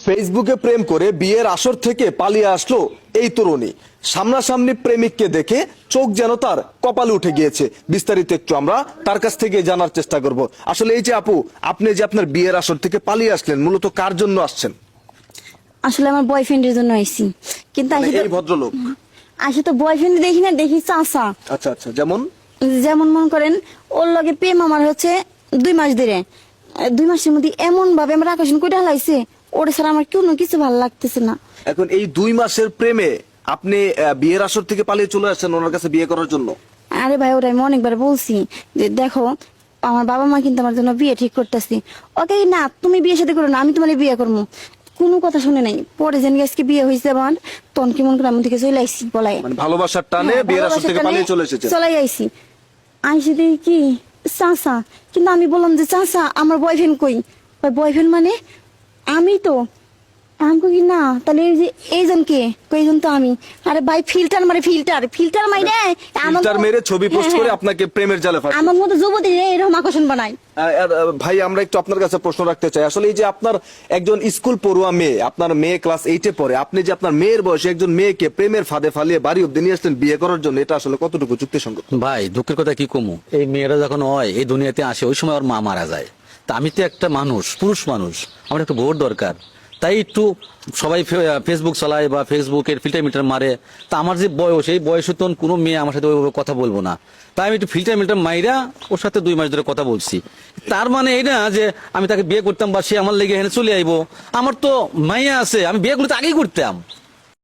ফেসবুকে প্রেম করে বিয়ের আসর থেকে পালিয়ে আসলো এই তরুণী। সামনাসামনি প্রেমিককে দেখে চোখ যেন তার কপালে উঠে গিয়েছে। বিস্তারিত একটু আমরা তার কাছ থেকে জানার চেষ্টা করব। আসলে এই যে আপু, আপনি যে আপনার বিয়ের আসর থেকে পালিয়ে আসলেন, মূলত কার জন্য আসছেন? আসলে আমার বয়ফ্রেন্ডের জন্য আইছি, কিন্তু এই ভদ্রলোক আসে তো বয়ফ্রেন্ড দেখি না, দেখি চাচা। আচ্ছা আচ্ছা, যেমন যেমন মনে করেন ওর লগে প্রেম আমার হচ্ছে 2 মাস ধরে। 2 মাসের মধ্যে এমন ভাবে আমার আকর্ষণ করে হালাইছে, ওর ছাড়া আমার কোনো কিছু ভালো লাগতেছে না। এখন এই 2 মাসের প্রেমে আপনি বিয়ের আসর থেকে পালিয়ে চলে আসছেন ওনার কাছে বিয়ে করার জন্য? আরে ভাই, ওরা আমি অনেকবার বলছি যে দেখো আমার বাবা মা কিন্তু আমার জন্য বিয়ে ঠিক করতেছি। ওকে না, তুমি বিয়ে সাথে করো না, আমি তোমার বিয়ে করবো। কোনো কথা শুনে নাই। পরে যেন আজকে বিয়ে হয়েছে আমার, তখন কি মন করে আমি থেকে চলে আইসি বলাই, মানে ভালোবাসার টানে হ্যাঁ, বিয়ের আসর ভালোবাসার থেকে টানে পালিয়ে চলে এসেছেন? চলে আইসি। আইসি দেখি কি চাচা, কিন্তু আমি বললাম যে চাচা আমার বয়ফ্রেন্ড কই? বয়ফ্রেন্ড মানে আমি তো আমাকে কি না, তাহলে এই যে এইজন কে? কইজন তো আমি। আরে ভাই ফিল্টার মারে, ফিল্টার মাইরে ফিল্টার মেরে ছবি পোস্ট করে আপনাকে প্রেমের জালে ফাঁসে। আমার মতো যুবতী এরকম আকর্ষণ বানায়। ভাই, আমরা একটু আপনার কাছে প্রশ্ন রাখতে চাই। আসলে এই যে আপনার একজন স্কুল পড়ুয়া মেয়ে, আপনার মেয়ে ক্লাস 8-এ পড়ে, আপনি যে আপনার মেয়ের বয়সে একজন মেয়েকে প্রেমের ফাঁদে ফালিয়ে বাড়ি অব্দি নিয়ে আসলেন বিয়ে করার জন্য, এটা আসলে কতটুকু যুক্তিসঙ্গত? ভাই দুঃখের কথা কি কমু, এই মেয়েরা যখন হয় এই দুনিয়াতে আসে ওই সময় ওর মা মারা যায়। তা আমি তো একটা মানুষ, পুরুষ মানুষ, আমার একটা ভোট দরকার। তাই একটু সবাই ফেসবুক চালায় বা ফেসবুকের ফিল্টার মিটার মারে। তা আমার যে বয়স, এই বয়সে তো কোনো মেয়ে আমার সাথে ওইভাবে কথা বলবো না। তাই আমি একটু ফিল্টার মিটার মাইরা ওর সাথে 2 মাস ধরে কথা বলছি। তার মানে এই না যে আমি তাকে বিয়ে করতাম বা সে আমার লেগে এখানে চলে আইবো। আমার তো মাইয়া আছে, আমি বিয়ে করলে তো আগেই করতাম।